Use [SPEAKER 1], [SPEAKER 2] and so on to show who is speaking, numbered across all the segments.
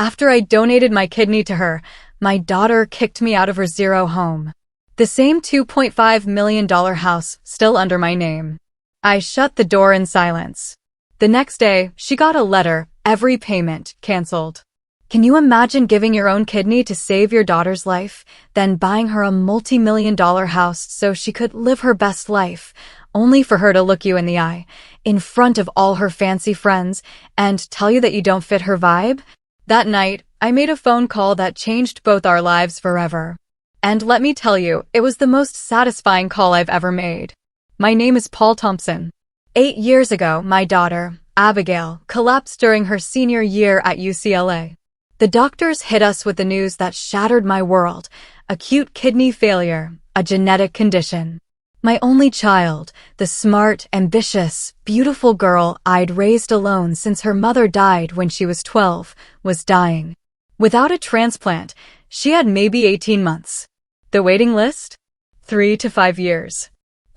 [SPEAKER 1] After I donated my kidney to her, my daughter kicked me out of her zero home. The same $2.5 million house still under my name. I shut the door in silence. The next day, she got a letter, every payment canceled. Can you imagine giving your own kidney to save your daughter's life, then buying her a multi-million-dollar house so she could live her best life, only for her to look you in the eye, in front of all her fancy friends, and tell you that you don't fit her vibe? That night, I made a phone call that changed both our lives forever. And let me tell you, it was the most satisfying call I've ever made. My name is Paul Thompson. 8 years ago, my daughter, Abigail, collapsed during her senior year at UCLA. The doctors hit us with the news that shattered my world: acute kidney failure, a genetic condition. My only child, the smart, ambitious, beautiful girl I'd raised alone since her mother died when she was 12, was dying. Without a transplant, she had maybe 18 months. The waiting list? 3 to 5 years.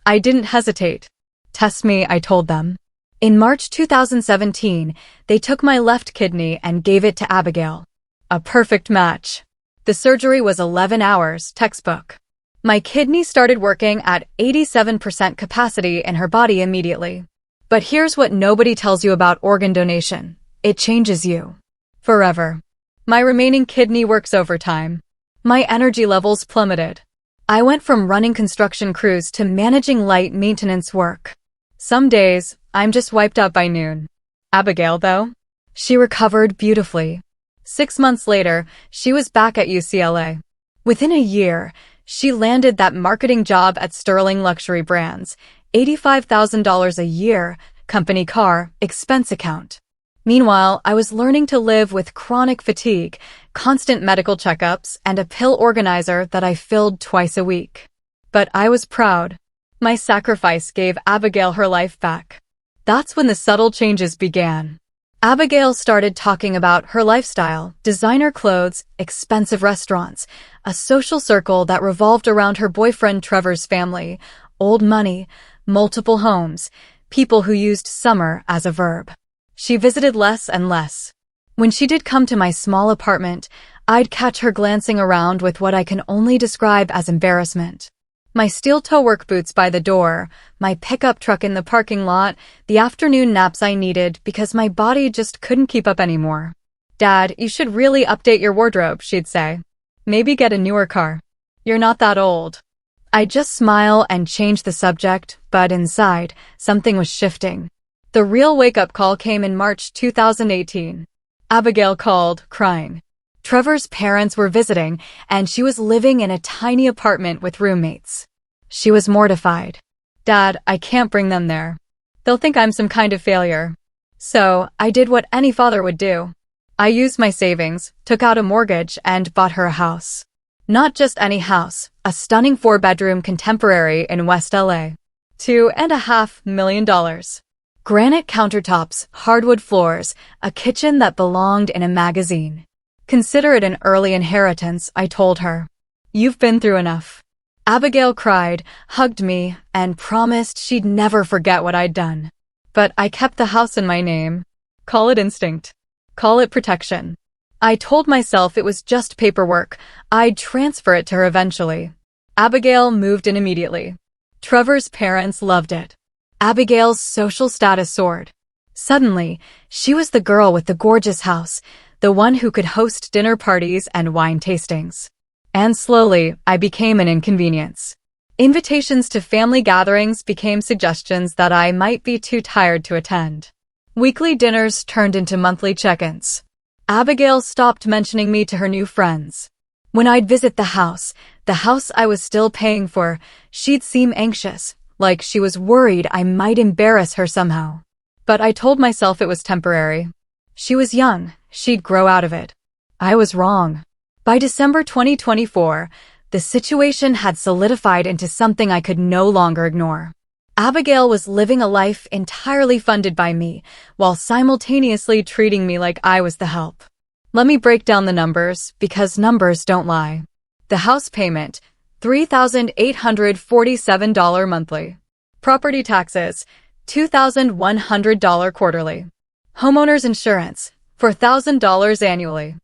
[SPEAKER 1] I didn't hesitate. Test me, I told them. In March 2017, they took my left kidney and gave it to Abigail. A perfect match. The surgery was 11 hours, textbook. My kidney started working at 87% capacity in her body immediately. But here's what nobody tells you about organ donation. It changes you. Forever. My remaining kidney works overtime. My energy levels plummeted. I went from running construction crews to managing light maintenance work. Some days, I'm just wiped out by noon. Abigail, though? She recovered beautifully. 6 months later, she was back at UCLA. Within a year, she landed that marketing job at Sterling Luxury Brands, $85,000 a year, company car, expense account. Meanwhile, I was learning to live with chronic fatigue, constant medical checkups, and a pill organizer that I filled twice a week. But I was proud. My sacrifice gave Abigail her life back. That's when the subtle changes began. Abigail started talking about her lifestyle: designer clothes, expensive restaurants, a social circle that revolved around her boyfriend Trevor's family, old money, multiple homes, people who used summer as a verb. She visited less and less. When she did come to my small apartment, I'd catch her glancing around with what I can only describe as embarrassment. My steel-toe work boots by the door, my pickup truck in the parking lot, the afternoon naps I needed because my body just couldn't keep up anymore. "Dad, you should really update your wardrobe," she'd say. "Maybe get a newer car. You're not that old." I'd just smile and change the subject, but inside, something was shifting. The real wake-up call came in March 2018. Abigail called, crying. Trevor's parents were visiting, and she was living in a tiny apartment with roommates. She was mortified. "Dad, I can't bring them there. They'll think I'm some kind of failure." So, I did what any father would do. I used my savings, took out a mortgage, and bought her a house. Not just any house, a stunning 4-bedroom contemporary in West LA. $2.5 million. Granite countertops, hardwood floors, a kitchen that belonged in a magazine. "Consider it an early inheritance," I told her. "You've been through enough." Abigail cried, hugged me, and promised she'd never forget what I'd done. But I kept the house in my name. Call it instinct. Call it protection. I told myself it was just paperwork. I'd transfer it to her eventually. Abigail moved in immediately. Trevor's parents loved it. Abigail's social status soared. Suddenly, she was the girl with the gorgeous house, the one who could host dinner parties and wine tastings. And slowly, I became an inconvenience. Invitations to family gatherings became suggestions that I might be too tired to attend. Weekly dinners turned into monthly check-ins. Abigail stopped mentioning me to her new friends. When I'd visit the house I was still paying for, she'd seem anxious, like she was worried I might embarrass her somehow. But I told myself it was temporary. She was young, she'd grow out of it. I was wrong. By December 2024, the situation had solidified into something I could no longer ignore. Abigail was living a life entirely funded by me, while simultaneously treating me like I was the help. Let me break down the numbers, because numbers don't lie. The house payment, $3,847 monthly. Property taxes, $2,100 quarterly. Homeowner's insurance, $4,000 annually.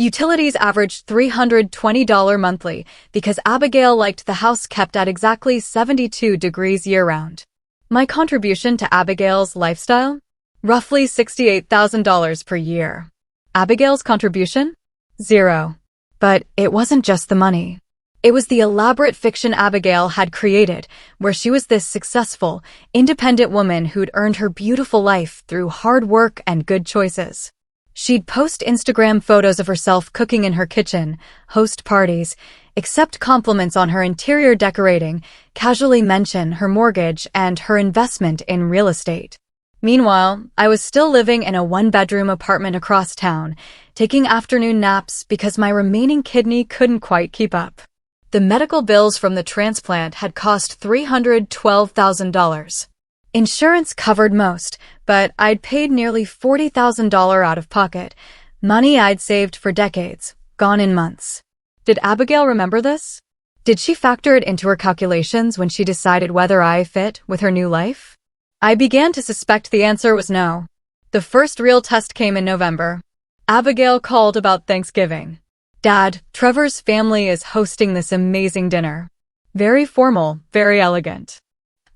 [SPEAKER 1] Utilities averaged $320 monthly because Abigail liked the house kept at exactly 72 degrees year-round. My contribution to Abigail's lifestyle? Roughly $68,000 per year. Abigail's contribution? Zero. But it wasn't just the money. It was the elaborate fiction Abigail had created, where she was this successful, independent woman who'd earned her beautiful life through hard work and good choices. She'd post Instagram photos of herself cooking in her kitchen, host parties, accept compliments on her interior decorating, casually mention her mortgage and her investment in real estate. Meanwhile, I was still living in a one-bedroom apartment across town, taking afternoon naps because my remaining kidney couldn't quite keep up. The medical bills from the transplant had cost $312,000. Insurance covered most, but I'd paid nearly $40,000 out of pocket, money I'd saved for decades, gone in months. Did Abigail remember this? Did she factor it into her calculations when she decided whether I fit with her new life? I began to suspect the answer was no. The first real test came in November. Abigail called about Thanksgiving. Dad, Trevor's family is hosting this amazing dinner. Very formal, very elegant.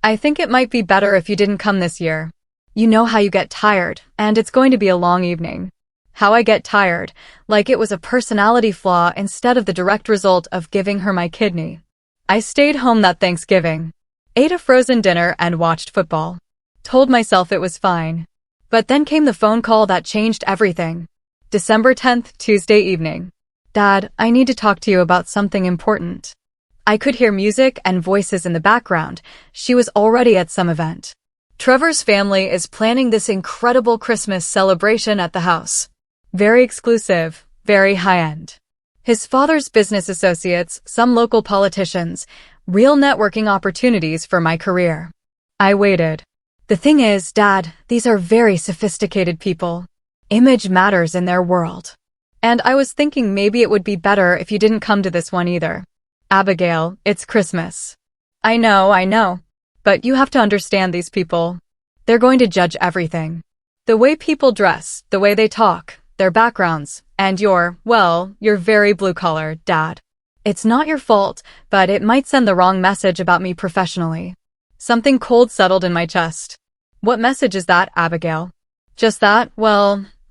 [SPEAKER 1] I think it might be better if you didn't come this year. You know how you get tired, and it's going to be a long evening. How I get tired, like it was a personality flaw instead of the direct result of giving her my kidney. I stayed home that Thanksgiving, ate a frozen dinner and watched football. Told myself it was fine. But then came the phone call that changed everything. December 10th, Tuesday evening. Dad, I need to talk to you about something important. I could hear music and voices in the background. She was already at some event. Trevor's family is planning this incredible Christmas celebration at the house. Very exclusive, very high-end. His father's business associates, some local politicians, real networking opportunities for my career. I waited. The thing is, Dad, these are very sophisticated people. Image matters in their world. And I was thinking maybe it would be better if you didn't come to this one either. Abigail, it's Christmas. I know. But you have to understand these people. They're going to judge everything. The way people dress, the way they talk, their backgrounds, and you're very blue-collar, Dad. It's not your fault, but it might send the wrong message about me professionally. Something cold settled in my chest. What message is that, Abigail? Just that,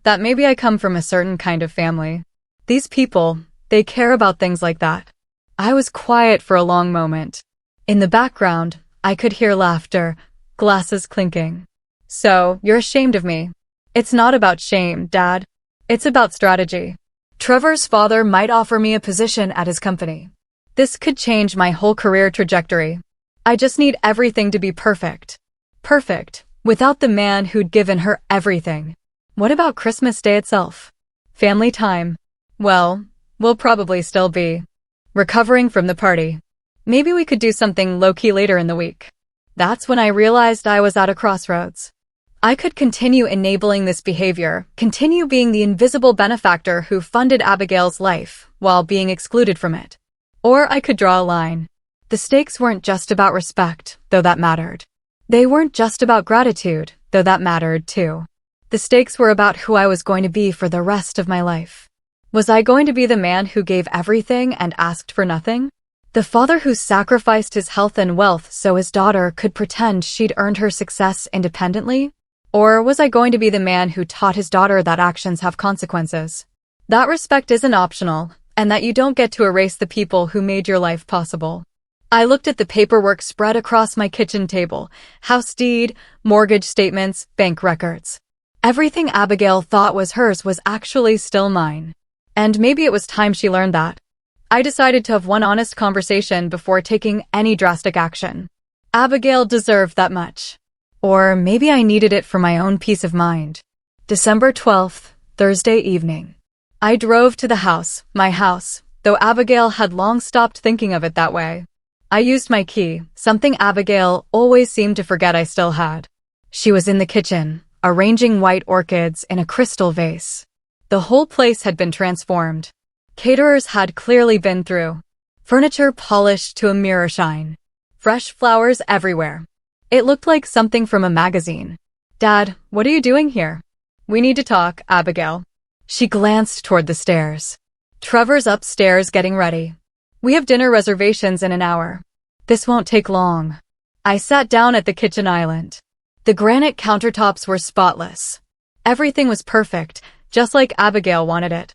[SPEAKER 1] that maybe I come from a certain kind of family. These people, they care about things like that. I was quiet for a long moment. In the background, I could hear laughter, glasses clinking. So, you're ashamed of me. It's not about shame, Dad. It's about strategy. Trevor's father might offer me a position at his company. This could change my whole career trajectory. I just need everything to be perfect. Perfect, without the man who'd given her everything. What about Christmas Day itself? Family time. Well, we'll probably still be recovering from the party. Maybe we could do something low-key later in the week. That's when I realized I was at a crossroads. I could continue enabling this behavior, continue being the invisible benefactor who funded Abigail's life, while being excluded from it. Or I could draw a line. The stakes weren't just about respect, though that mattered. They weren't just about gratitude, though that mattered too. The stakes were about who I was going to be for the rest of my life. Was I going to be the man who gave everything and asked for nothing? The father who sacrificed his health and wealth so his daughter could pretend she'd earned her success independently? Or was I going to be the man who taught his daughter that actions have consequences? That respect isn't optional, and that you don't get to erase the people who made your life possible. I looked at the paperwork spread across my kitchen table: house deed, mortgage statements, bank records. Everything Abigail thought was hers was actually still mine. And maybe it was time she learned that. I decided to have one honest conversation before taking any drastic action. Abigail deserved that much. Or maybe I needed it for my own peace of mind. December 12th, Thursday evening. I drove to the house, my house, though Abigail had long stopped thinking of it that way. I used my key, something Abigail always seemed to forget I still had. She was in the kitchen, arranging white orchids in a crystal vase. The whole place had been transformed. Caterers had clearly been through. Furniture polished to a mirror shine. Fresh flowers everywhere. It looked like something from a magazine. Dad, what are you doing here? We need to talk, Abigail. She glanced toward the stairs. Trevor's upstairs getting ready. We have dinner reservations in an hour. This won't take long. I sat down at the kitchen island. The granite countertops were spotless. Everything was perfect, just like Abigail wanted it.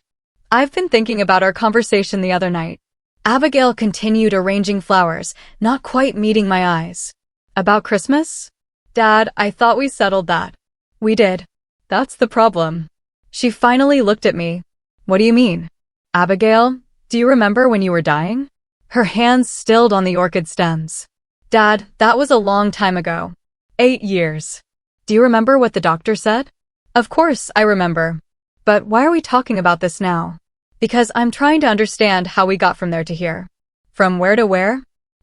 [SPEAKER 1] I've been thinking about our conversation the other night. Abigail continued arranging flowers, not quite meeting my eyes. About Christmas? Dad, I thought we settled that. We did. That's the problem. She finally looked at me. What do you mean? Abigail, do you remember when you were dying? Her hands stilled on the orchid stems. Dad, that was a long time ago. 8 years. Do you remember what the doctor said? Of course, I remember. But why are we talking about this now? Because I'm trying to understand how we got from there to here. From where to where?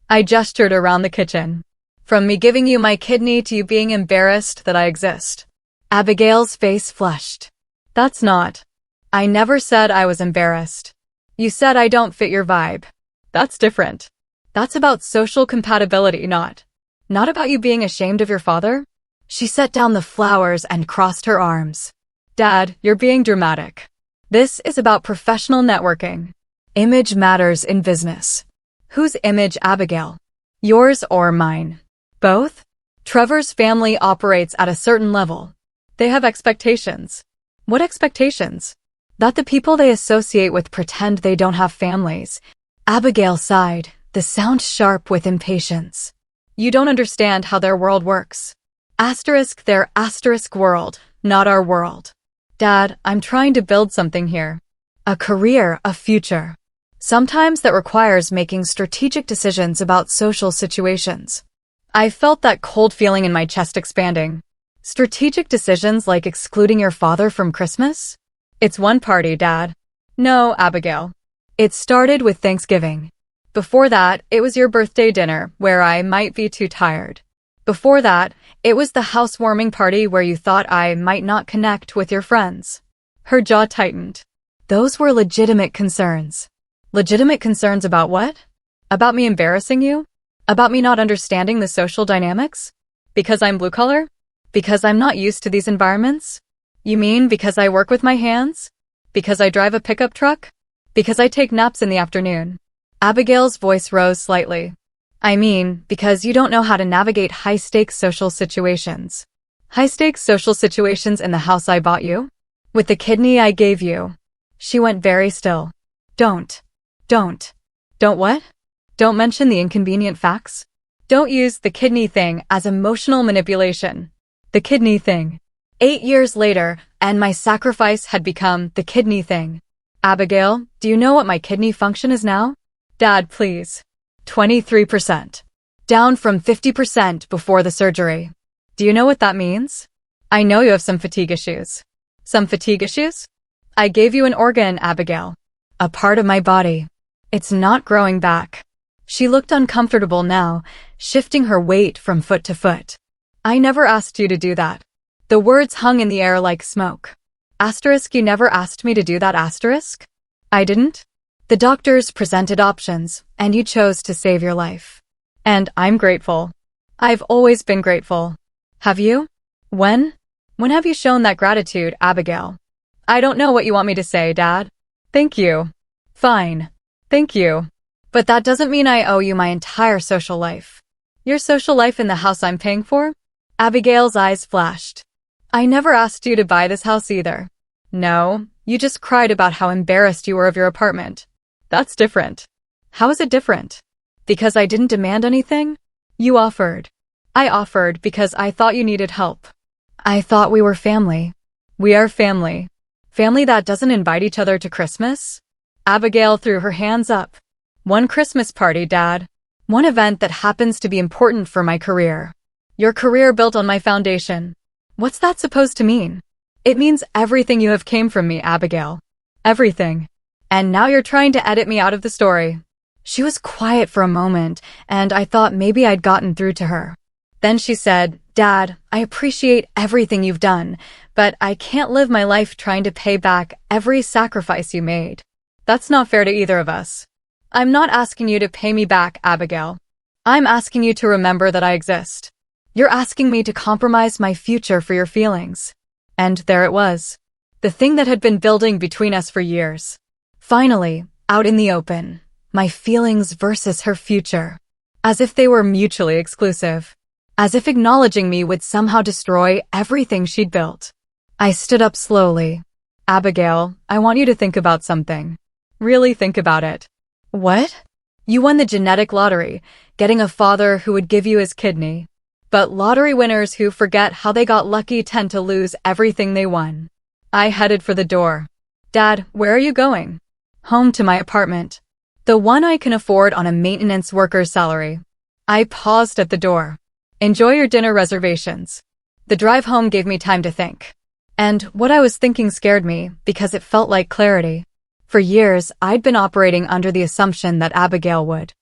[SPEAKER 1] I gestured around the kitchen. From me giving you my kidney to you being embarrassed that I exist. Abigail's face flushed. That's not. I never said I was embarrassed. You said I don't fit your vibe. That's different. That's about social compatibility, not about you being ashamed of your father. She set down the flowers and crossed her arms. Dad, you're being dramatic. This is about professional networking. Image matters in business. Whose image, Abigail? Yours or mine? Both? Trevor's family operates at a certain level. They have expectations. What expectations? That the people they associate with pretend they don't have families. Abigail sighed, the sound sharp with impatience. You don't understand how their world works. Their world, not our world. Dad, I'm trying to build something here. A career, a future. Sometimes that requires making strategic decisions about social situations. I felt that cold feeling in my chest expanding. Strategic decisions like excluding your father from Christmas? It's one party, Dad. No, Abigail. It started with Thanksgiving. Before that, it was your birthday dinner, where I might be too tired. Before that, it was the housewarming party where you thought I might not connect with your friends. Her jaw tightened. Those were legitimate concerns. Legitimate concerns about what? About me embarrassing you? About me not understanding the social dynamics? Because I'm blue collar? Because I'm not used to these environments? You mean because I work with my hands? Because I drive a pickup truck? Because I take naps in the afternoon? Abigail's voice rose slightly. I mean, because you don't know how to navigate high-stakes social situations. High-stakes social situations in the house I bought you? With the kidney I gave you. She went very still. Don't what? Don't mention the inconvenient facts? Don't use the kidney thing as emotional manipulation. The kidney thing. 8 years later, and my sacrifice had become the kidney thing. Abigail, do you know what my kidney function is now? Dad, please. 23%. Down from 50% before the surgery. Do you know what that means? I know you have some fatigue issues. Some fatigue issues? I gave you an organ, Abigail. A part of my body. It's not growing back. She looked uncomfortable now, shifting her weight from foot to foot. I never asked you to do that. The words hung in the air like smoke. You never asked me to do that, I didn't? The doctors presented options, and you chose to save your life. And I'm grateful. I've always been grateful. Have you? When? When have you shown that gratitude, Abigail? I don't know what you want me to say, Dad. Thank you. Fine. Thank you. But that doesn't mean I owe you my entire social life. Your social life in the house I'm paying for? Abigail's eyes flashed. I never asked you to buy this house either. No, you just cried about how embarrassed you were of your apartment. That's different. How is it different? Because I didn't demand anything? You offered. I offered because I thought you needed help. I thought we were family. We are family. Family that doesn't invite each other to Christmas? Abigail threw her hands up. One Christmas party, Dad. One event that happens to be important for my career. Your career built on my foundation. What's that supposed to mean? It means everything you have came from me, Abigail. Everything. And now you're trying to edit me out of the story. She was quiet for a moment, and I thought maybe I'd gotten through to her. Then she said, Dad, I appreciate everything you've done, but I can't live my life trying to pay back every sacrifice you made. That's not fair to either of us. I'm not asking you to pay me back, Abigail. I'm asking you to remember that I exist. You're asking me to compromise my future for your feelings. And there it was. The thing that had been building between us for years. Finally, out in the open. My feelings versus her future. As if they were mutually exclusive. As if acknowledging me would somehow destroy everything she'd built. I stood up slowly. Abigail, I want you to think about something. Really think about it. What? You won the genetic lottery, getting a father who would give you his kidney. But lottery winners who forget how they got lucky tend to lose everything they won. I headed for the door. Dad, where are you going? Home to my apartment. The one I can afford on a maintenance worker's salary. I paused at the door. Enjoy your dinner reservations. The drive home gave me time to think. And what I was thinking scared me because it felt like clarity. For years, I'd been operating under the assumption that Abigail would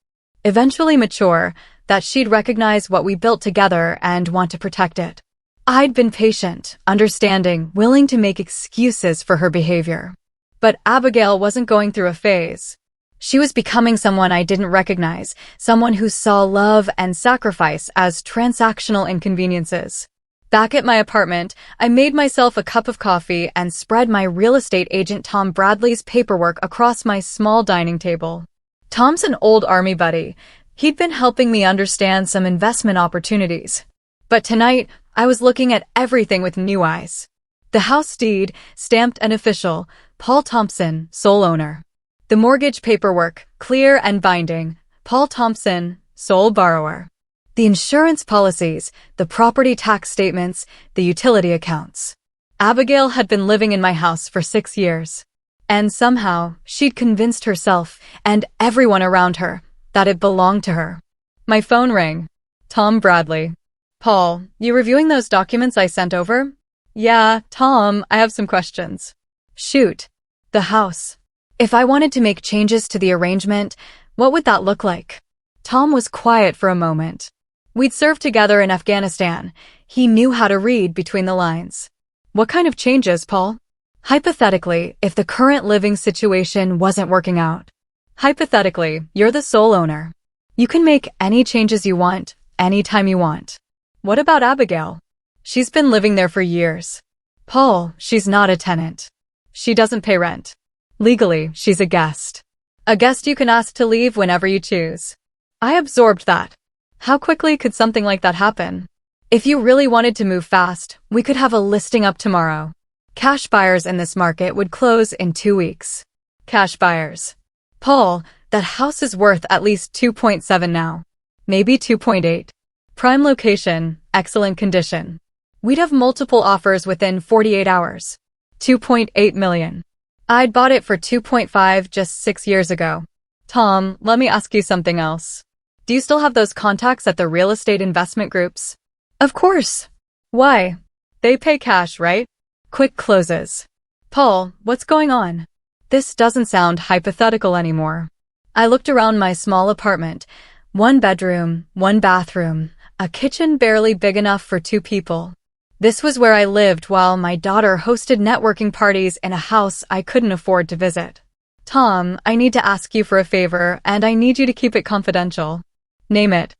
[SPEAKER 1] eventually mature, that she'd recognize what we built together and want to protect it. I'd been patient, understanding, willing to make excuses for her behavior. But Abigail wasn't going through a phase. She was becoming someone I didn't recognize, someone who saw love and sacrifice as transactional inconveniences. Back at my apartment, I made myself a cup of coffee and spread my real estate agent Tom Bradley's paperwork across my small dining table. Tom's an old army buddy. He'd been helping me understand some investment opportunities. But tonight, I was looking at everything with new eyes. The house deed, stamped and official, Paul Thompson, sole owner. The mortgage paperwork, clear and binding, Paul Thompson, sole borrower. The insurance policies, the property tax statements, the utility accounts. Abigail had been living in my house for 6 years. And somehow, she'd convinced herself, and everyone around her, that it belonged to her. My phone rang. Tom Bradley. Paul, you reviewing those documents I sent over? Yeah, Tom, I have some questions. Shoot. The house. If I wanted to make changes to the arrangement, what would that look like? Tom was quiet for a moment. We'd served together in Afghanistan. He knew how to read between the lines. What kind of changes, Paul? Hypothetically, if the current living situation wasn't working out. Hypothetically, you're the sole owner. You can make any changes you want, anytime you want. What about Abigail? She's been living there for years. Paul, she's not a tenant. She doesn't pay rent. Legally, she's a guest. A guest you can ask to leave whenever you choose. I absorbed that. How quickly could something like that happen? If you really wanted to move fast, we could have a listing up tomorrow. Cash buyers in this market would close in 2 weeks. Cash buyers. Paul, that house is worth at least 2.7 now. Maybe 2.8. Prime location, excellent condition. We'd have multiple offers within 48 hours. 2.8 million. I'd bought it for 2.5 just 6 years ago. Tom, let me ask you something else. Do you still have those contacts at the real estate investment groups? Of course. Why? They pay cash, right? Quick closes. Paul, what's going on? This doesn't sound hypothetical anymore. I looked around my small apartment. 1 bedroom, 1 bathroom, a kitchen barely big enough for 2 people. This was where I lived while my daughter hosted networking parties in a house I couldn't afford to visit. Tom, I need to ask you for a favor, and I need you to keep it confidential. Name it.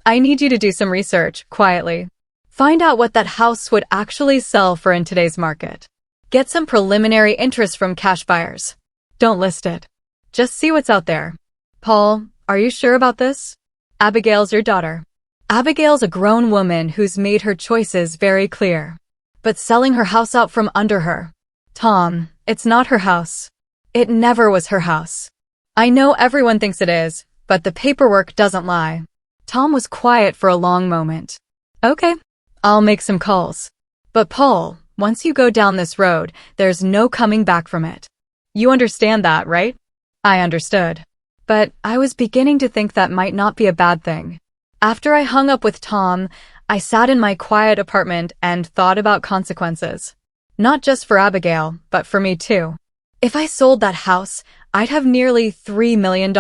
[SPEAKER 1] I need you to do some research, quietly. Find out what that house would actually sell for in today's market. Get some preliminary interest from cash buyers. Don't list it. Just see what's out there. Paul, are you sure about this? Abigail's your daughter. Abigail's a grown woman who's made her choices very clear. But selling her house out from under her. Tom, it's not her house. It never was her house. I know everyone thinks it is, but the paperwork doesn't lie. Tom was quiet for a long moment. Okay, I'll make some calls. But Paul, once you go down this road, there's no coming back from it. You understand that, right? I understood. But I was beginning to think that might not be a bad thing. After I hung up with Tom, I sat in my quiet apartment and thought about consequences. Not just for Abigail, but for me too. If I sold that house, I'd have nearly $3 million.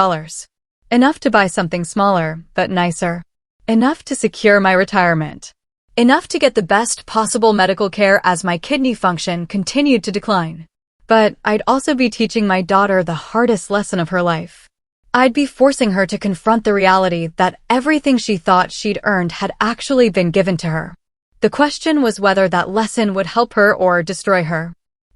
[SPEAKER 1] Enough to buy something smaller, but nicer. Enough to secure my retirement. Enough to get the best possible medical care as my kidney function continued to decline. But I'd also be teaching my daughter the hardest lesson of her life. I'd be forcing her to confront the reality that everything she thought she'd earned had actually been given to her. The question was whether that lesson would help her or destroy her.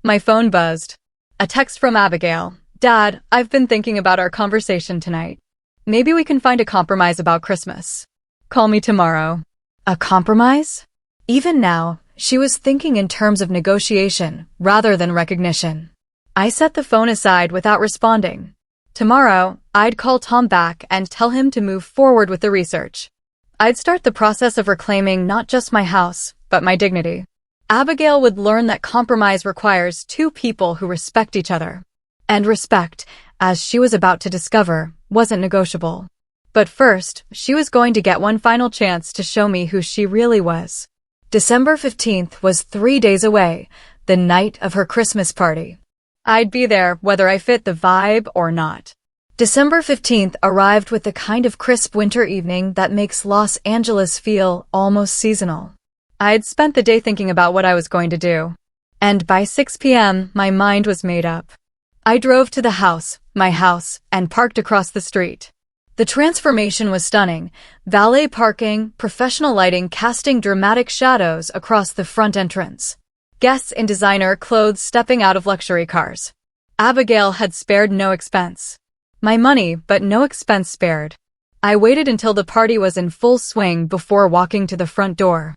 [SPEAKER 1] My phone buzzed. A text from Abigail. Dad, I've been thinking about our conversation tonight. Maybe we can find a compromise about Christmas. Call me tomorrow. A compromise? Even now, she was thinking in terms of negotiation rather than recognition. I set the phone aside without responding. Tomorrow, I'd call Tom back and tell him to move forward with the research. I'd start the process of reclaiming not just my house, but my dignity. Abigail would learn that compromise requires two people who respect each other. And respect, as she was about to discover, wasn't negotiable. But first, she was going to get one final chance to show me who she really was. December 15th was 3 days away, the night of her Christmas party. I'd be there whether I fit the vibe or not. December 15th arrived with the kind of crisp winter evening that makes Los Angeles feel almost seasonal. I'd spent the day thinking about what I was going to do. And by 6 p.m., my mind was made up. I drove to the house, my house, and parked across the street. The transformation was stunning. Valet parking, professional lighting casting dramatic shadows across the front entrance. Guests in designer clothes stepping out of luxury cars. Abigail had spared no expense. My money, but no expense spared. I waited until the party was in full swing before walking to the front door.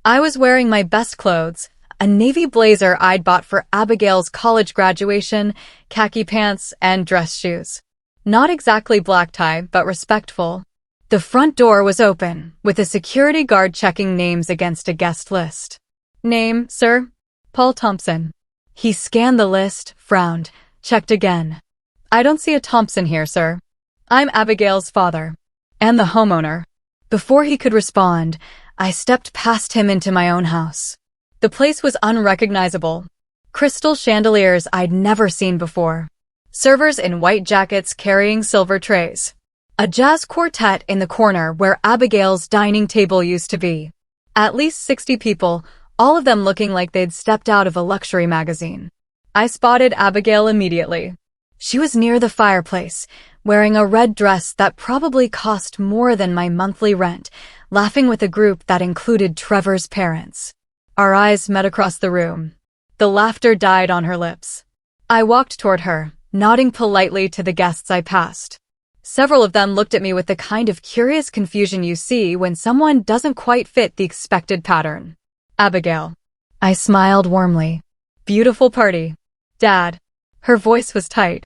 [SPEAKER 1] I was wearing my best clothes, a navy blazer I'd bought for Abigail's college graduation, khaki pants, and dress shoes. Not exactly black tie, but respectful. The front door was open, with a security guard checking names against a guest list. Name, sir? Paul Thompson. He scanned the list, frowned, checked again. I don't see a Thompson here, sir. I'm Abigail's father. And the homeowner. Before he could respond, I stepped past him into my own house. The place was unrecognizable. Crystal chandeliers I'd never seen before. Servers in white jackets carrying silver trays. A jazz quartet in the corner where Abigail's dining table used to be. At least 60 people, all of them looking like they'd stepped out of a luxury magazine. I spotted Abigail immediately. She was near the fireplace, wearing a red dress that probably cost more than my monthly rent, laughing with a group that included Trevor's parents. Our eyes met across the room. The laughter died on her lips. I walked toward her, nodding politely to the guests I passed. Several of them looked at me with the kind of curious confusion you see when someone doesn't quite fit the expected pattern. Abigail. I smiled warmly. Beautiful party. Dad. Her voice was tight.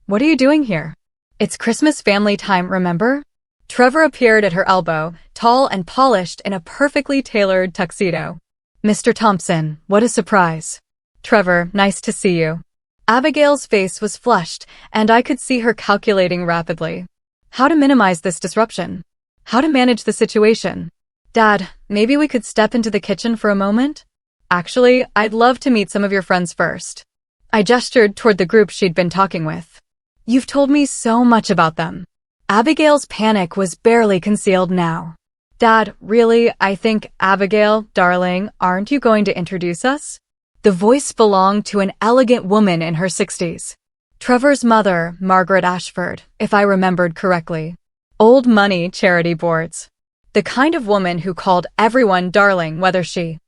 [SPEAKER 1] What are you doing here? It's Christmas family time, remember? Trevor appeared at her elbow, tall and polished in a perfectly tailored tuxedo. Mr. Thompson, what a surprise. Trevor, nice to see you. Abigail's face was flushed, and I could see her calculating rapidly. How to minimize this disruption? How to manage the situation? Dad, maybe we could step into the kitchen for a moment? Actually, I'd love to meet some of your friends first. I gestured toward the group she'd been talking with. You've told me so much about them. Abigail's panic was barely concealed now. Dad, really, I think, Abigail, darling, aren't you going to introduce us? The voice belonged to an elegant woman in her 60s. Trevor's mother, Margaret Ashford, if I remembered correctly. Old money charity boards. The kind of woman who called everyone darling whether she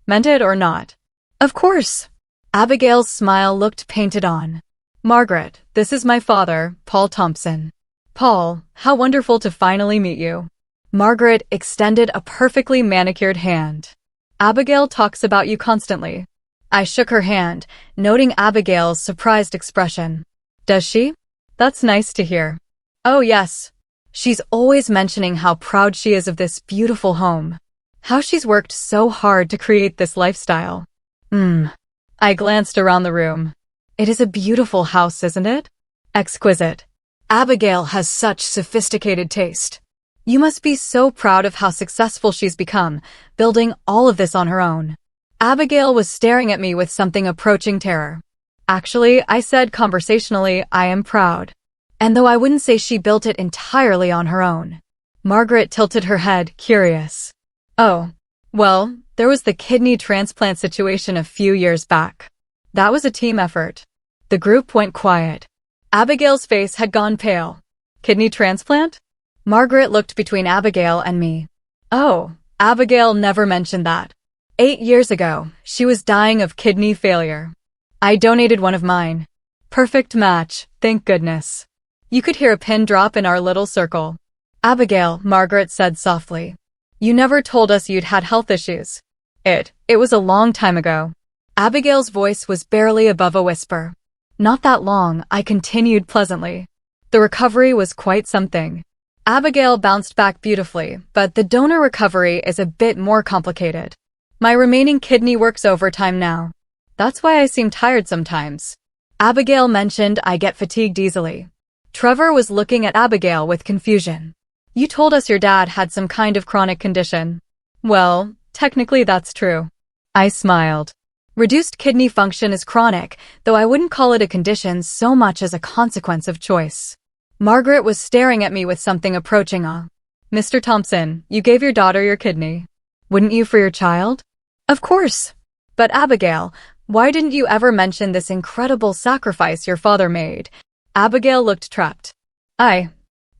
[SPEAKER 1] meant it or not. Of course. Abigail's smile looked painted on. Margaret, this is my father, Paul Thompson. Paul, how wonderful to finally meet you. Margaret extended a perfectly manicured hand. Abigail talks about you constantly. I shook her hand, noting Abigail's surprised expression. Does she? That's nice to hear. Oh yes. She's always mentioning how proud she is of this beautiful home. How she's worked so hard to create this lifestyle. I glanced around the room. It is a beautiful house, isn't it? Exquisite. Abigail has such sophisticated taste. You must be so proud of how successful she's become, building all of this on her own. Abigail was staring at me with something approaching terror. Actually, I said conversationally, I am proud. And though I wouldn't say she built it entirely on her own. Margaret tilted her head, curious. Oh, well, there was the kidney transplant situation a few years back. That was a team effort. The group went quiet. Abigail's face had gone pale. Kidney transplant? Margaret looked between Abigail and me. Oh, Abigail never mentioned that. 8 years ago, she was dying of kidney failure. I donated one of mine. Perfect match, thank goodness. You could hear a pin drop in our little circle. Abigail, Margaret said softly. You never told us you'd had health issues. It was a long time ago. Abigail's voice was barely above a whisper. Not that long, I continued pleasantly. The recovery was quite something. Abigail bounced back beautifully, but the donor recovery is a bit more complicated. My remaining kidney works overtime now. That's why I seem tired sometimes. Abigail mentioned I get fatigued easily. Trevor was looking at Abigail with confusion. You told us your dad had some kind of chronic condition. Well, technically that's true. I smiled. Reduced kidney function is chronic, though I wouldn't call it a condition so much as a consequence of choice. Margaret was staring at me with something approaching awe. Mr. Thompson, you gave your daughter your kidney. Wouldn't you for your child? Of course. But Abigail, why didn't you ever mention this incredible sacrifice your father made? Abigail looked trapped.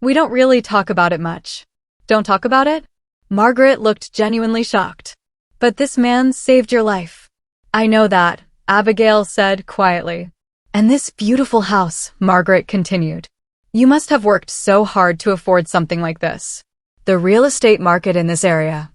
[SPEAKER 1] We don't really talk about it much. Don't talk about it? Margaret looked genuinely shocked. But this man saved your life. I know that, Abigail said quietly. And this beautiful house, Margaret continued. You must have worked so hard to afford something like this. The real estate market in this area.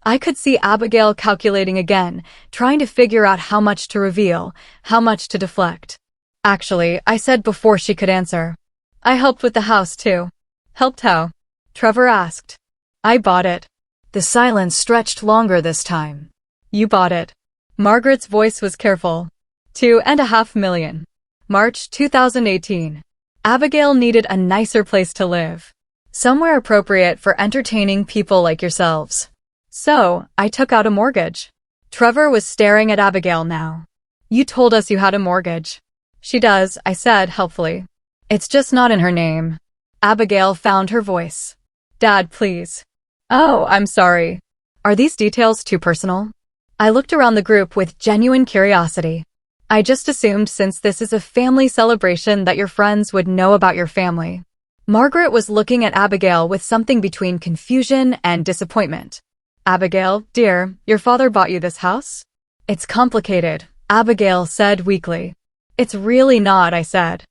[SPEAKER 1] I could see Abigail calculating again, trying to figure out how much to reveal, how much to deflect. Actually, I said before she could answer. I helped with the house too. Helped how? Trevor asked. I bought it. The silence stretched longer this time. You bought it. Margaret's voice was careful. $2.5 million. March 2018. Abigail needed a nicer place to live. Somewhere appropriate for entertaining people like yourselves. So, I took out a mortgage. Trevor was staring at Abigail now. You told us you had a mortgage. She does, I said helpfully. It's just not in her name. Abigail found her voice. Dad, please. Oh, I'm sorry. Are these details too personal? I looked around the group with genuine curiosity. I just assumed since this is a family celebration that your friends would know about your family. Margaret was looking at Abigail with something between confusion and disappointment. Abigail, dear, your father bought you this house? It's complicated, Abigail said weakly. It's really not, I said.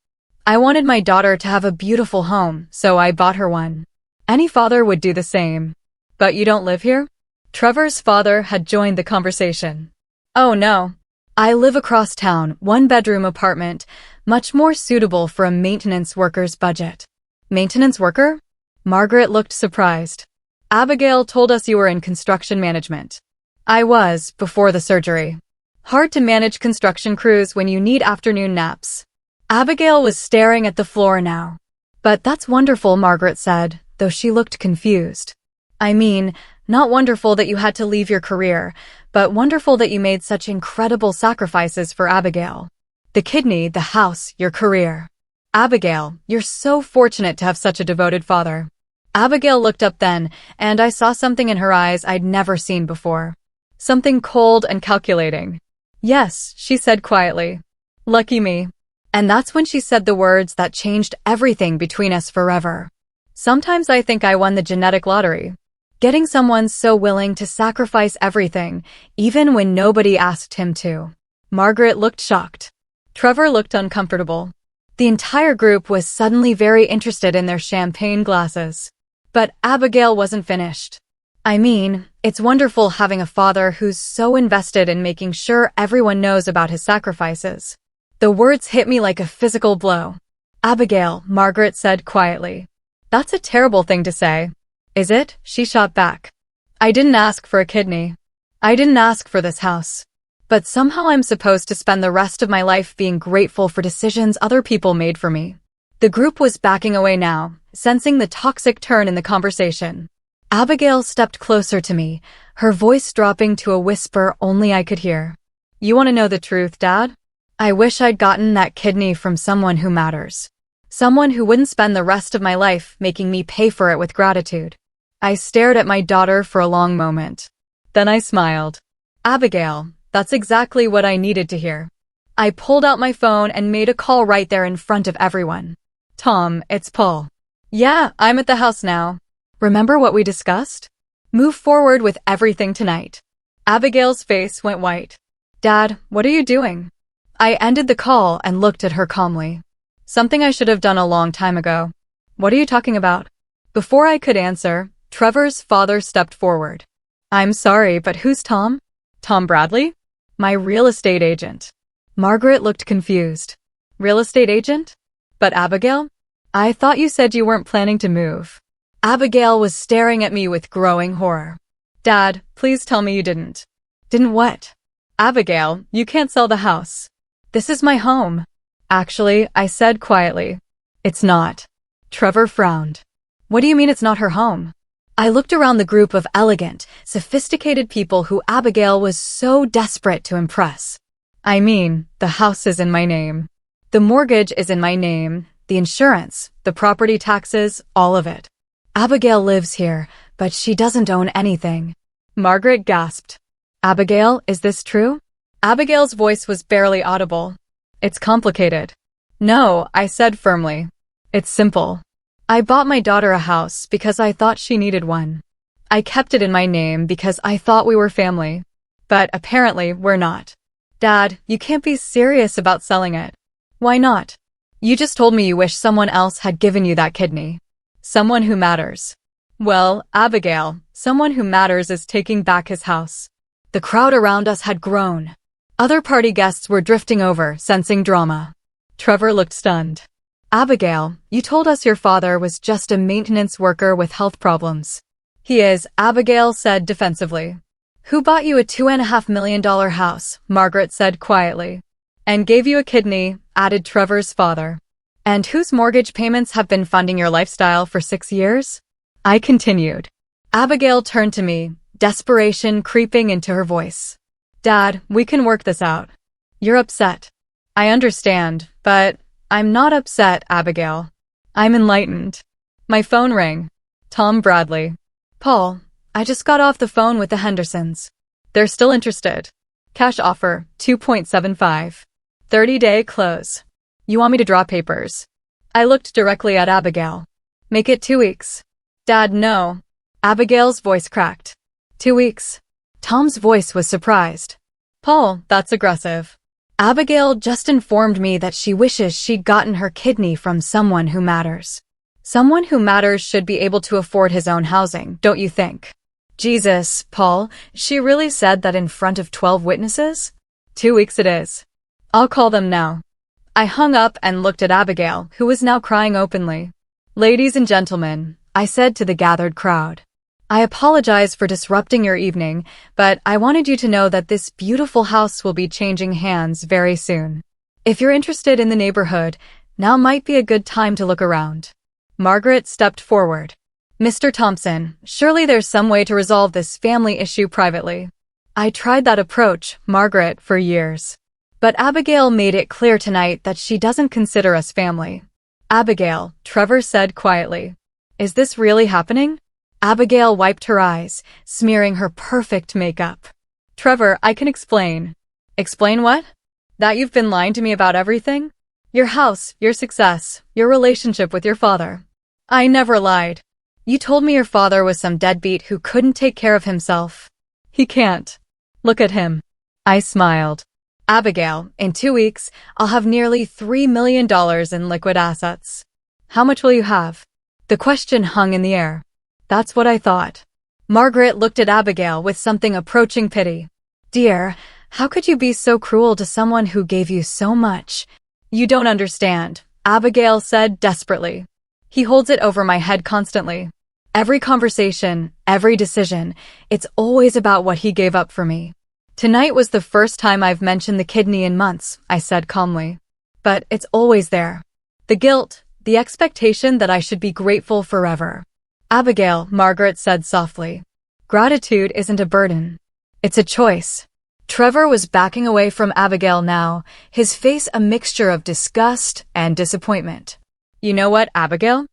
[SPEAKER 1] I wanted my daughter to have a beautiful home, so I bought her one. Any father would do the same. But you don't live here? Trevor's father had joined the conversation. Oh no. I live across town, 1-bedroom apartment, much more suitable for a maintenance worker's budget. Maintenance worker? Margaret looked surprised. Abigail told us you were in construction management. I was, before the surgery. Hard to manage construction crews when you need afternoon naps. Abigail was staring at the floor now. But that's wonderful, Margaret said, though she looked confused. I mean, not wonderful that you had to leave your career, but wonderful that you made such incredible sacrifices for Abigail. The kidney, the house, your career. Abigail, you're so fortunate to have such a devoted father. Abigail looked up then, and I saw something in her eyes I'd never seen before. Something cold and calculating. Yes, she said quietly. Lucky me. And that's when she said the words that changed everything between us forever. Sometimes I think I won the genetic lottery. Getting someone so willing to sacrifice everything, even when nobody asked him to. Margaret looked shocked. Trevor looked uncomfortable. The entire group was suddenly very interested in their champagne glasses. But Abigail wasn't finished. I mean, it's wonderful having a father who's so invested in making sure everyone knows about his sacrifices. The words hit me like a physical blow. Abigail, Margaret said quietly. That's a terrible thing to say. Is it? She shot back. I didn't ask for a kidney. I didn't ask for this house. But somehow I'm supposed to spend the rest of my life being grateful for decisions other people made for me. The group was backing away now, sensing the toxic turn in the conversation. Abigail stepped closer to me, her voice dropping to a whisper only I could hear. You want to know the truth, Dad? I wish I'd gotten that kidney from someone who matters. Someone who wouldn't spend the rest of my life making me pay for it with gratitude. I stared at my daughter for a long moment. Then I smiled. Abigail, that's exactly what I needed to hear. I pulled out my phone and made a call right there in front of everyone. Tom, it's Paul. Yeah, I'm at the house now. Remember what we discussed? Move forward with everything tonight. Abigail's face went white. Dad, what are you doing? I ended the call and looked at her calmly. Something I should have done a long time ago. What are you talking about? Before I could answer, Trevor's father stepped forward. I'm sorry, but who's Tom? Tom Bradley? My real estate agent. Margaret looked confused. Real estate agent? But Abigail? I thought you said you weren't planning to move. Abigail was staring at me with growing horror. Dad, please tell me you didn't. Didn't what? Abigail, you can't sell the house. This is my home. Actually, I said quietly. It's not. Trevor frowned. What do you mean it's not her home? I looked around the group of elegant, sophisticated people who Abigail was so desperate to impress. I mean, the house is in my name. The mortgage is in my name, the insurance, the property taxes, all of it. Abigail lives here, but she doesn't own anything. Margaret gasped. Abigail, is this true? Abigail's voice was barely audible. It's complicated. No, I said firmly. It's simple. I bought my daughter a house because I thought she needed one. I kept it in my name because I thought we were family. But apparently, we're not. Dad, you can't be serious about selling it. Why not? You just told me you wish someone else had given you that kidney. Someone who matters. Well, Abigail, someone who matters is taking back his house. The crowd around us had grown. Other party guests were drifting over, sensing drama. Trevor looked stunned. Abigail, you told us your father was just a maintenance worker with health problems. He is, Abigail said defensively. Who bought you a $2.5 million house? Margaret said quietly. And gave you a kidney, added Trevor's father. And whose mortgage payments have been funding your lifestyle for 6 years? I continued. Abigail turned to me, desperation creeping into her voice. Dad, we can work this out. You're upset. I understand, but I'm not upset, Abigail. I'm enlightened. My phone rang. Tom Bradley. Paul, I just got off the phone with the Hendersons. They're still interested. Cash offer, 2.75. 30-day close. You want me to draw papers? I looked directly at Abigail. Make it 2 weeks. Dad, no. Abigail's voice cracked. 2 weeks. Tom's voice was surprised. Paul, that's aggressive. Abigail just informed me that she wishes she'd gotten her kidney from someone who matters. Someone who matters should be able to afford his own housing, don't you think? Jesus, Paul, she really said that in front of 12 witnesses? 2 weeks it is. I'll call them now. I hung up and looked at Abigail, who was now crying openly. Ladies and gentlemen, I said to the gathered crowd. I apologize for disrupting your evening, but I wanted you to know that this beautiful house will be changing hands very soon. If you're interested in the neighborhood, now might be a good time to look around. Margaret stepped forward. Mr. Thompson, surely there's some way to resolve this family issue privately. I tried that approach, Margaret, for years. But Abigail made it clear tonight that she doesn't consider us family. Abigail, Trevor said quietly. Is this really happening? Abigail wiped her eyes, smearing her perfect makeup. Trevor, I can explain. Explain what? That you've been lying to me about everything? Your house, your success, your relationship with your father. I never lied. You told me your father was some deadbeat who couldn't take care of himself. He can't. Look at him. I smiled. Abigail, in 2 weeks, I'll have nearly $3 million in liquid assets. How much will you have? The question hung in the air. That's what I thought. Margaret looked at Abigail with something approaching pity. Dear, how could you be so cruel to someone who gave you so much? You don't understand, Abigail said desperately. He holds it over my head constantly. Every conversation, every decision, it's always about what he gave up for me. Tonight was the first time I've mentioned the kidney in months, I said calmly. But it's always there. The guilt, the expectation that I should be grateful forever. Abigail, Margaret said softly. Gratitude isn't a burden. It's a choice. Trevor was backing away from Abigail now, his face a mixture of disgust and disappointment. You know what, Abigail?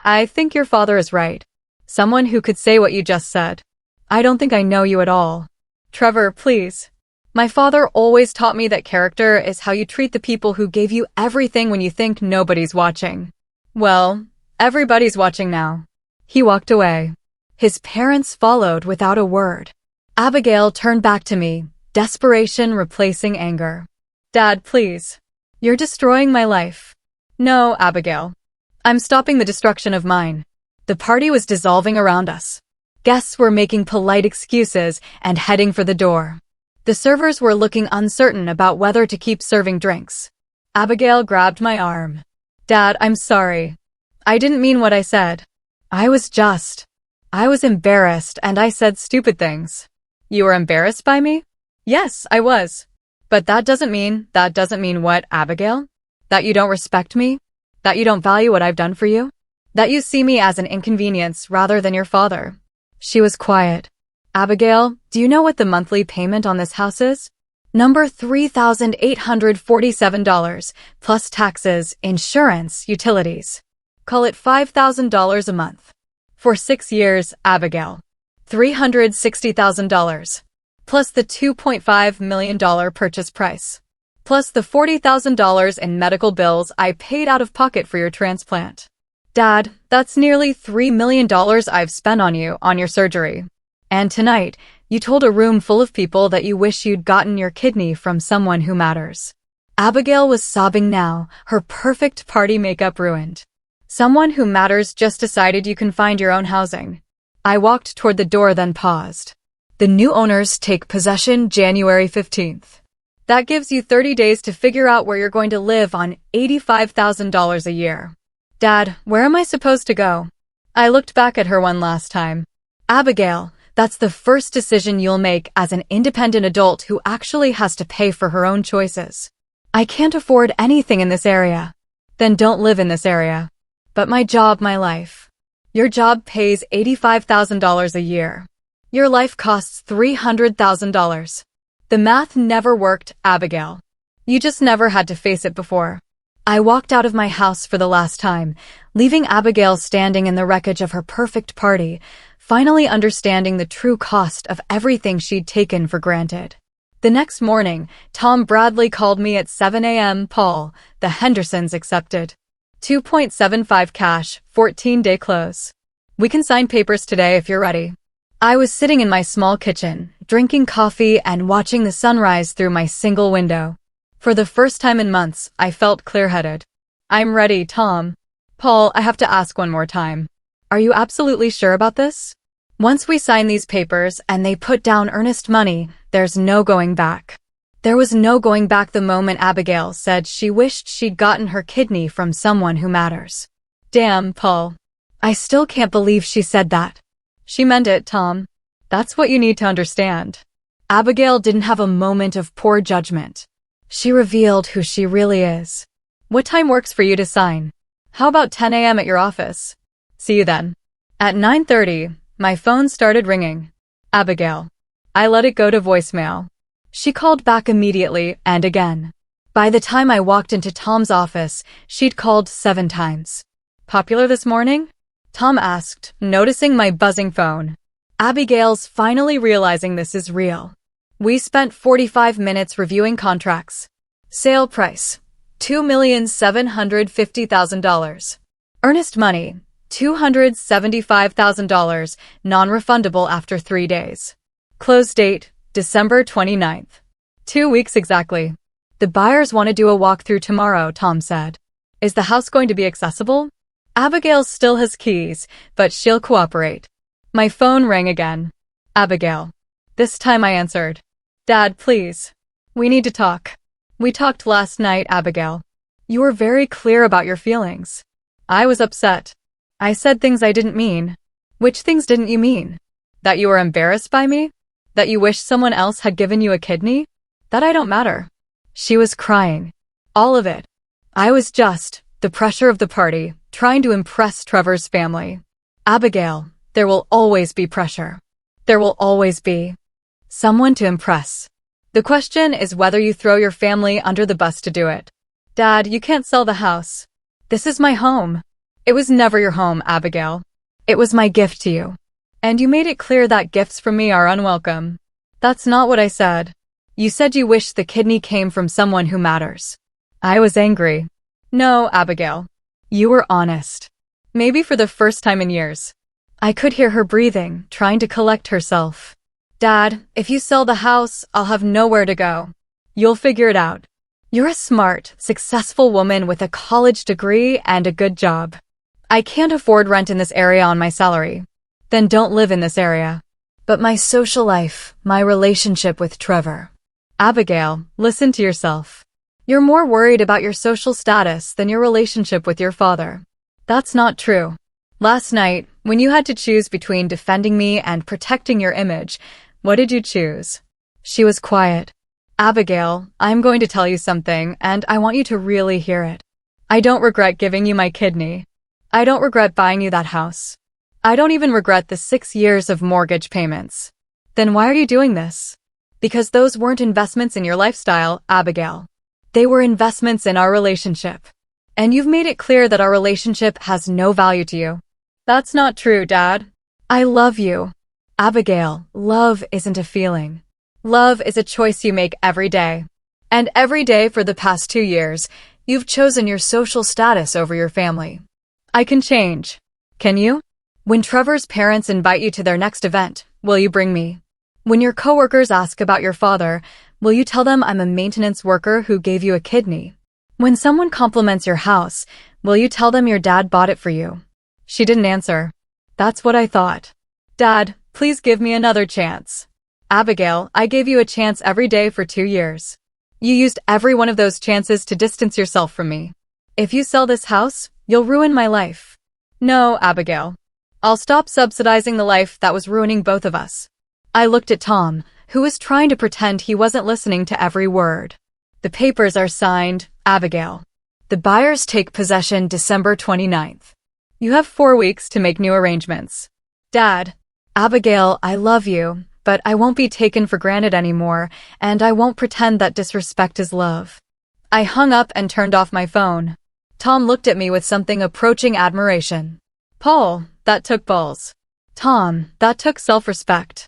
[SPEAKER 1] I think your father is right. Someone who could say what you just said. I don't think I know you at all. Trevor, please. My father always taught me that character is how you treat the people who gave you everything when you think nobody's watching. Well, everybody's watching now. He walked away. His parents followed without a word. Abigail turned back to me, desperation replacing anger. Dad, please. You're destroying my life. No, Abigail. I'm stopping the destruction of mine. The party was dissolving around us. Guests were making polite excuses and heading for the door. The servers were looking uncertain about whether to keep serving drinks. Abigail grabbed my arm. Dad, I'm sorry. I didn't mean what I said. I was embarrassed and I said stupid things. You were embarrassed by me? Yes, I was. But that doesn't mean what, Abigail? That you don't respect me? That you don't value what I've done for you? That you see me as an inconvenience rather than your father? She was quiet. Abigail, do you know what the monthly payment on this house is? Number $3,847, plus taxes, insurance, utilities. Call it $5,000 a month. For 6 years, Abigail. $360,000. Plus the $2.5 million purchase price. Plus the $40,000 in medical bills I paid out of pocket for your transplant. Dad, that's nearly $3 million I've spent on you on your surgery. And tonight, you told a room full of people that you wish you'd gotten your kidney from someone who matters. Abigail was sobbing now, her perfect party makeup ruined. Someone who matters just decided you can find your own housing. I walked toward the door then paused. The new owners take possession January 15th. That gives you 30 days to figure out where you're going to live on $85,000 a year. Dad, where am I supposed to go? I looked back at her one last time. Abigail, that's the first decision you'll make as an independent adult who actually has to pay for her own choices. I can't afford anything in this area. Then don't live in this area. But my job, my life. Your job pays $85,000 a year. Your life costs $300,000. The math never worked, Abigail. You just never had to face it before. I walked out of my house for the last time, leaving Abigail standing in the wreckage of her perfect party, finally understanding the true cost of everything she'd taken for granted. The next morning, Tom Bradley called me at 7 a.m. Paul, the Hendersons accepted. 2.75 cash, 14-day close. We can sign papers today if you're ready. I was sitting in my small kitchen, drinking coffee and watching the sunrise through my single window. For the first time in months, I felt clear-headed. I'm ready, Tom. Paul, I have to ask one more time. Are you absolutely sure about this? Once we sign these papers and they put down earnest money, there's no going back. There was no going back the moment Abigail said she wished she'd gotten her kidney from someone who matters. Damn, Paul. I still can't believe she said that. She meant it, Tom. That's what you need to understand. Abigail didn't have a moment of poor judgment. She revealed who she really is. What time works for you to sign? How about 10 a.m. at your office? See you then. At 9:30, my phone started ringing. Abigail. I let it go to voicemail. She called back immediately and again. By the time I walked into Tom's office, she'd called 7 times. Popular this morning? Tom asked, noticing my buzzing phone. Abigail's finally realizing this is real. We spent 45 minutes reviewing contracts. Sale price, $2,750,000. Earnest money, $275,000, non-refundable after 3 days. Close date, December 29th. 2 weeks exactly. The buyers want to do a walkthrough tomorrow, Tom said. Is the house going to be accessible? Abigail still has keys, but she'll cooperate. My phone rang again. Abigail. This time I answered. Dad, please. We need to talk. We talked last night, Abigail. You were very clear about your feelings. I was upset. I said things I didn't mean. Which things didn't you mean? That you were embarrassed by me? That you wish someone else had given you a kidney? That I don't matter. She was crying. All of it. I was just, the pressure of the party, trying to impress Trevor's family. Abigail, there will always be pressure. There will always be someone to impress. The question is whether you throw your family under the bus to do it. Dad, you can't sell the house. This is my home. It was never your home, Abigail. It was my gift to you. And you made it clear that gifts from me are unwelcome. That's not what I said. You said you wished the kidney came from someone who matters. I was angry. No, Abigail. You were honest. Maybe for the first time in years. I could hear her breathing, trying to collect herself. Dad, if you sell the house, I'll have nowhere to go. You'll figure it out. You're a smart, successful woman with a college degree and a good job. I can't afford rent in this area on my salary. Then don't live in this area. But my social life, my relationship with Trevor. Abigail, listen to yourself. You're more worried about your social status than your relationship with your father. That's not true. Last night, when you had to choose between defending me and protecting your image, what did you choose? She was quiet. Abigail, I'm going to tell you something, and I want you to really hear it. I don't regret giving you my kidney. I don't regret buying you that house. I don't even regret the 6 years of mortgage payments. Then why are you doing this? Because those weren't investments in your lifestyle, Abigail. They were investments in our relationship. And you've made it clear that our relationship has no value to you. That's not true, Dad. I love you. Abigail, love isn't a feeling. Love is a choice you make every day. And every day for the past 2 years, you've chosen your social status over your family. I can change. Can you? When Trevor's parents invite you to their next event, will you bring me? When your coworkers ask about your father, will you tell them I'm a maintenance worker who gave you a kidney? When someone compliments your house, will you tell them your dad bought it for you? She didn't answer. That's what I thought. Dad, please give me another chance. Abigail, I gave you a chance every day for 2 years. You used every one of those chances to distance yourself from me. If you sell this house, you'll ruin my life. No, Abigail. I'll stop subsidizing the life that was ruining both of us. I looked at Tom, who was trying to pretend he wasn't listening to every word. The papers are signed, Abigail. The buyers take possession December 29th. You have 4 weeks to make new arrangements. Dad, Abigail, I love you, but I won't be taken for granted anymore, and I won't pretend that disrespect is love. I hung up and turned off my phone. Tom looked at me with something approaching admiration. Paul, that took balls. Tom, that took self-respect.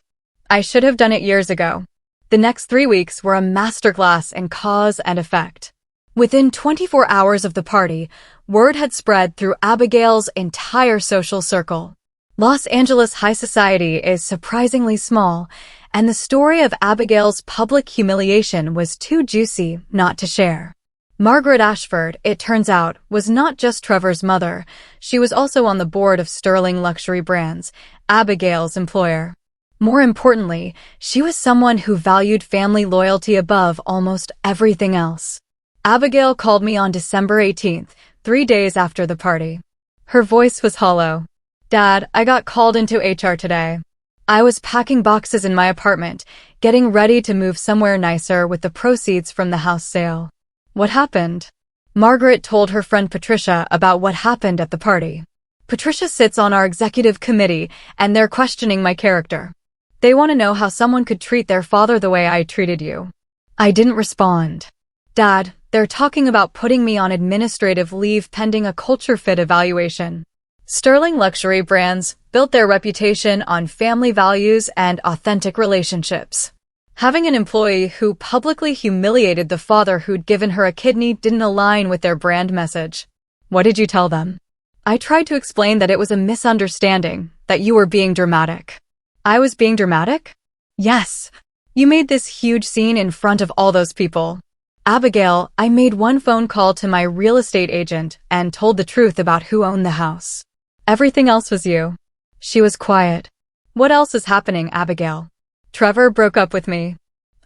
[SPEAKER 1] I should have done it years ago. The next 3 weeks were a masterclass in cause and effect. Within 24 hours of the party, word had spread through Abigail's entire social circle. Los Angeles high society is surprisingly small, and the story of Abigail's public humiliation was too juicy not to share. Margaret Ashford, it turns out, was not just Trevor's mother. She was also on the board of Sterling Luxury Brands, Abigail's employer. More importantly, she was someone who valued family loyalty above almost everything else. Abigail called me on December 18th, 3 days after the party. Her voice was hollow. Dad, I got called into HR today. I was packing boxes in my apartment, getting ready to move somewhere nicer with the proceeds from the house sale. What happened? Margaret told her friend Patricia about what happened at the party. Patricia sits on our executive committee, and they're questioning my character. They want to know how someone could treat their father the way I treated you. I didn't respond. Dad, they're talking about putting me on administrative leave pending a culture fit evaluation. Sterling Luxury Brands built their reputation on family values and authentic relationships. Having an employee who publicly humiliated the father who'd given her a kidney didn't align with their brand message. What did you tell them? I tried to explain that it was a misunderstanding, that you were being dramatic. I was being dramatic? Yes. You made this huge scene in front of all those people. Abigail, I made one phone call to my real estate agent and told the truth about who owned the house. Everything else was you. She was quiet. What else is happening, Abigail? Trevor broke up with me.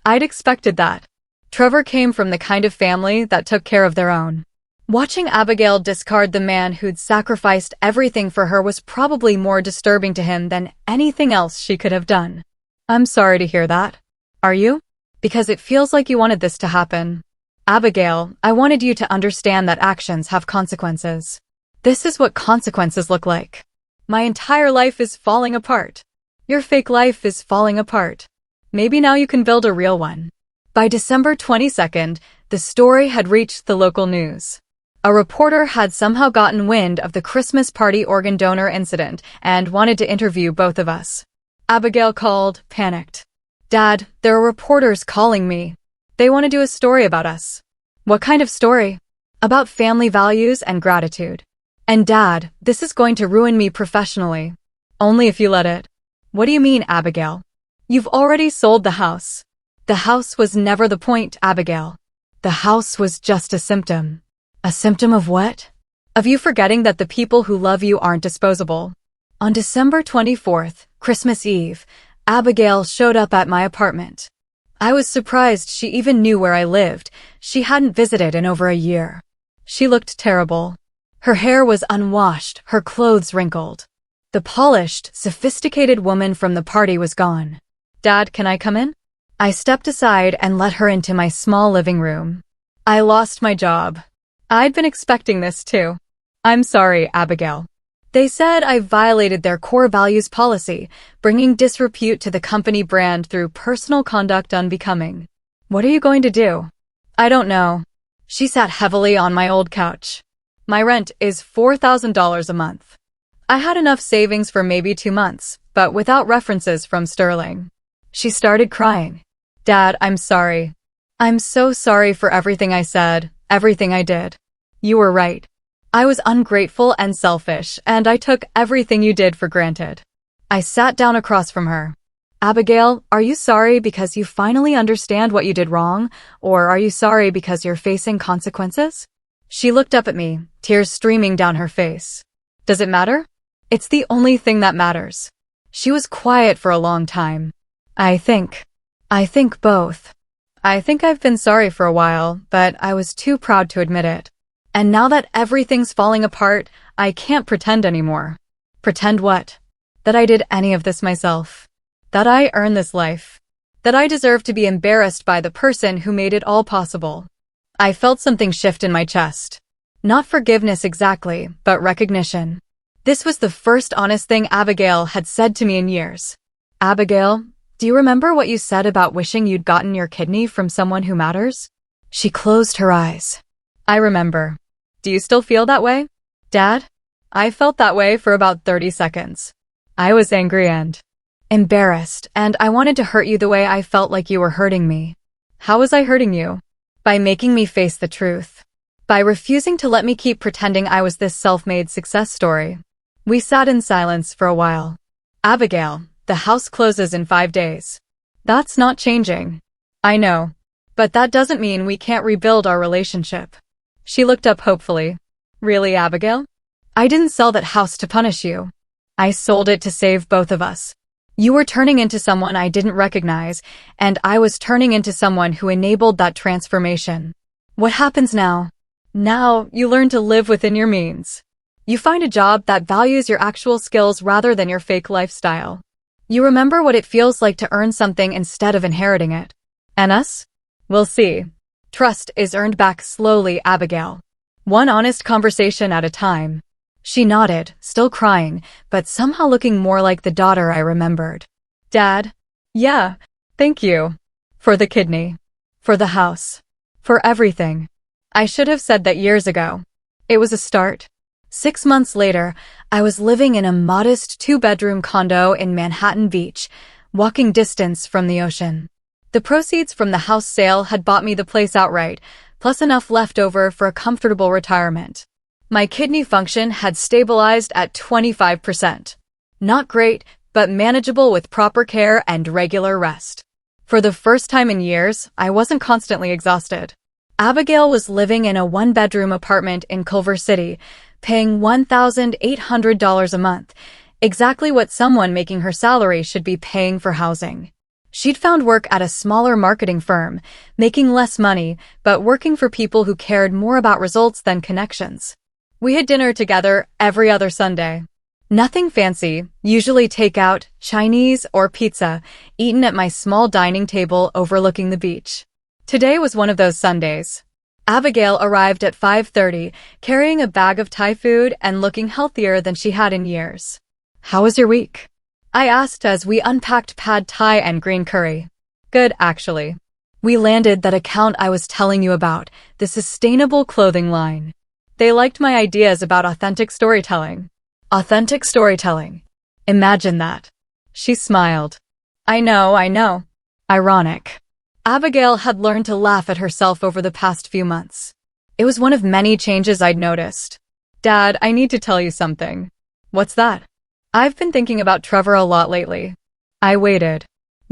[SPEAKER 1] I'd expected that. Trevor came from the kind of family that took care of their own. Watching Abigail discard the man who'd sacrificed everything for her was probably more disturbing to him than anything else she could have done. I'm sorry to hear that. Are you? Because it feels like you wanted this to happen. Abigail, I wanted you to understand that actions have consequences. This is what consequences look like. My entire life is falling apart. Your fake life is falling apart. Maybe now you can build a real one. By December 22nd, the story had reached the local news. A reporter had somehow gotten wind of the Christmas party organ donor incident and wanted to interview both of us. Abigail called, panicked. Dad, there are reporters calling me. They want to do a story about us. What kind of story? About family values and gratitude. And Dad, this is going to ruin me professionally. Only if you let it. What do you mean, Abigail? You've already sold the house. The house was never the point, Abigail. The house was just a symptom. A symptom of what? Of you forgetting that the people who love you aren't disposable. On December 24th, Christmas Eve, Abigail showed up at my apartment. I was surprised she even knew where I lived. She hadn't visited in over a year. She looked terrible. Her hair was unwashed, her clothes wrinkled. The polished, sophisticated woman from the party was gone. Dad, can I come in? I stepped aside and let her into my small living room. I lost my job. I'd been expecting this too. I'm sorry, Abigail. They said I violated their core values policy, bringing disrepute to the company brand through personal conduct unbecoming. What are you going to do? I don't know. She sat heavily on my old couch. My rent is $4,000 a month. I had enough savings for maybe 2 months, but without references from Sterling. She started crying. Dad, I'm sorry. I'm so sorry for everything I said, everything I did. You were right. I was ungrateful and selfish, and I took everything you did for granted. I sat down across from her. Abigail, are you sorry because you finally understand what you did wrong, or are you sorry because you're facing consequences? She looked up at me, tears streaming down her face. Does it matter? It's the only thing that matters. She was quiet for a long time. I think both. I think I've been sorry for a while, but I was too proud to admit it. And now that everything's falling apart, I can't pretend anymore. Pretend what? That I did any of this myself. That I earned this life. That I deserve to be embarrassed by the person who made it all possible. I felt something shift in my chest. Not forgiveness exactly, but recognition. This was the first honest thing Abigail had said to me in years. Abigail, do you remember what you said about wishing you'd gotten your kidney from someone who matters? She closed her eyes. I remember. Do you still feel that way? Dad? I felt that way for about 30 seconds. I was angry and embarrassed, and I wanted to hurt you the way I felt like you were hurting me. How was I hurting you? By making me face the truth. By refusing to let me keep pretending I was this self-made success story. We sat in silence for a while. Abigail, the house closes in 5 days. That's not changing. I know. But that doesn't mean we can't rebuild our relationship. She looked up hopefully. Really, Abigail? I didn't sell that house to punish you. I sold it to save both of us. You were turning into someone I didn't recognize, and I was turning into someone who enabled that transformation. What happens now? Now, you learn to live within your means. You find a job that values your actual skills rather than your fake lifestyle. You remember what it feels like to earn something instead of inheriting it. And us? We'll see. Trust is earned back slowly, Abigail. One honest conversation at a time. She nodded, still crying, but somehow looking more like the daughter I remembered. Dad? Yeah, thank you. For the kidney. For the house. For everything. I should have said that years ago. It was a start. 6 months later, I was living in a modest 2-bedroom condo in Manhattan Beach, walking distance from the ocean. The proceeds from the house sale had bought me the place outright, plus enough left over for a comfortable retirement. My kidney function had stabilized at 25%. Not great, but manageable with proper care and regular rest. For the first time in years, I wasn't constantly exhausted. Abigail was living in a 1-bedroom apartment in Culver City, paying $1,800 a month, exactly what someone making her salary should be paying for housing. She'd found work at a smaller marketing firm, making less money, but working for people who cared more about results than connections. We had dinner together every other Sunday. Nothing fancy, usually takeout, Chinese, or pizza, eaten at my small dining table overlooking the beach. Today was one of those Sundays. Abigail arrived at 5:30, carrying a bag of Thai food and looking healthier than she had in years. How was your week? I asked as we unpacked pad thai and green curry. Good, actually. We landed that account I was telling you about, the sustainable clothing line. They liked my ideas about authentic storytelling. Authentic storytelling. Imagine that. She smiled. I know. Ironic. Abigail had learned to laugh at herself over the past few months. It was one of many changes I'd noticed. Dad, I need to tell you something. What's that? I've been thinking about Trevor a lot lately. I waited.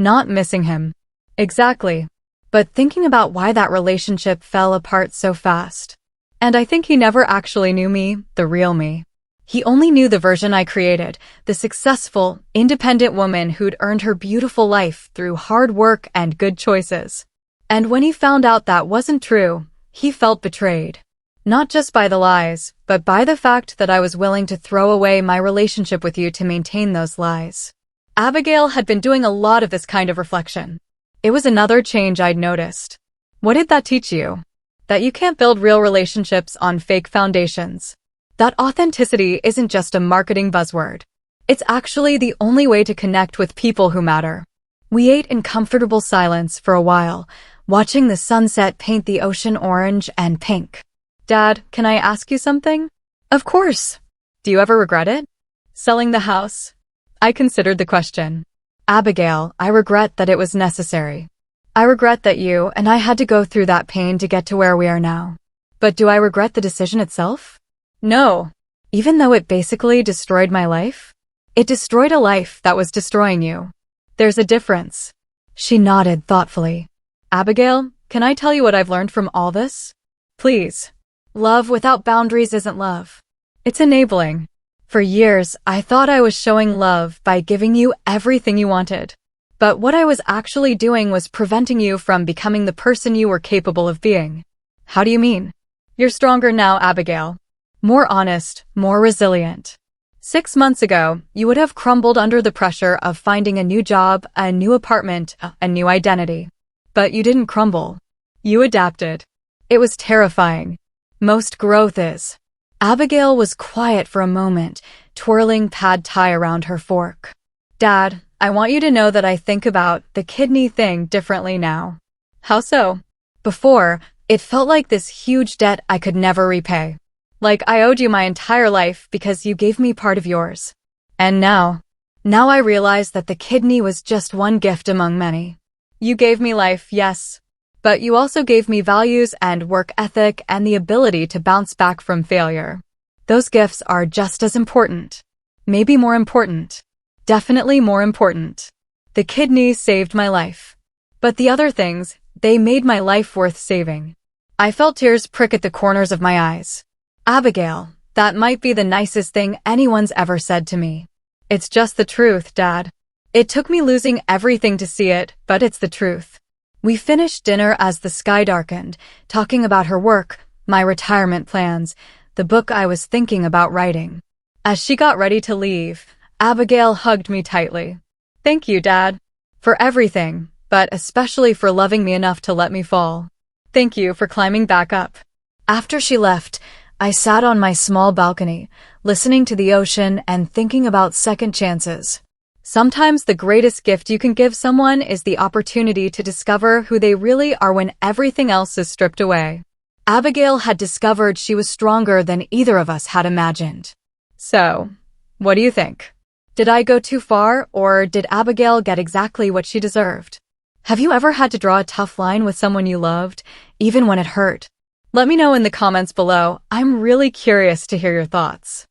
[SPEAKER 1] not missing him. Exactly. But thinking about why that relationship fell apart so fast. And I think he never actually knew me, the real me. He only knew the version I created, the successful, independent woman who'd earned her beautiful life through hard work and good choices. And when he found out that wasn't true, he felt betrayed. Not just by the lies, but by the fact that I was willing to throw away my relationship with you to maintain those lies. Abigail had been doing a lot of this kind of reflection. It was another change I'd noticed. What did that teach you? That you can't build real relationships on fake foundations. That authenticity isn't just a marketing buzzword. It's actually the only way to connect with people who matter. We ate in comfortable silence for a while, watching the sunset paint the ocean orange and pink. Dad, can I ask you something? Of course. Do you ever regret it? Selling the house? I considered the question. Abigail, I regret that it was necessary. I regret that you and I had to go through that pain to get to where we are now. But do I regret the decision itself? No. Even though it basically destroyed my life? It destroyed a life that was destroying you. There's a difference. She nodded thoughtfully. Abigail, can I tell you what I've learned from all this? Please. Love without boundaries isn't love. It's enabling. For years, I thought I was showing love by giving you everything you wanted. But what I was actually doing was preventing you from becoming the person you were capable of being. How do you mean? You're stronger now, Abigail. More honest, more resilient. 6 months ago, you would have crumbled under the pressure of finding a new job, a new apartment, a new identity. But you didn't crumble. You adapted. It was terrifying. Most growth is. Abigail was quiet for a moment, twirling pad thai around her fork. Dad, I want you to know that I think about the kidney thing differently now. How so? Before, it felt like this huge debt I could never repay. Like I owed you my entire life because you gave me part of yours. And now I realize that the kidney was just one gift among many. You gave me life, yes. But you also gave me values and work ethic and the ability to bounce back from failure. Those gifts are just as important. Maybe more important. Definitely more important. The kidney saved my life. But the other things, they made my life worth saving. I felt tears prick at the corners of my eyes. Abigail, that might be the nicest thing anyone's ever said to me. It's just the truth, Dad. It took me losing everything to see it, but it's the truth. We finished dinner as the sky darkened, talking about her work, my retirement plans, the book I was thinking about writing. As she got ready to leave, Abigail hugged me tightly. Thank you, Dad. For everything, but especially for loving me enough to let me fall. Thank you for climbing back up. After she left, I sat on my small balcony, listening to the ocean and thinking about second chances. Sometimes the greatest gift you can give someone is the opportunity to discover who they really are when everything else is stripped away. Abigail had discovered she was stronger than either of us had imagined. So, what do you think? Did I go too far, or did Abigail get exactly what she deserved? Have you ever had to draw a tough line with someone you loved, even when it hurt? Let me know in the comments below. I'm really curious to hear your thoughts.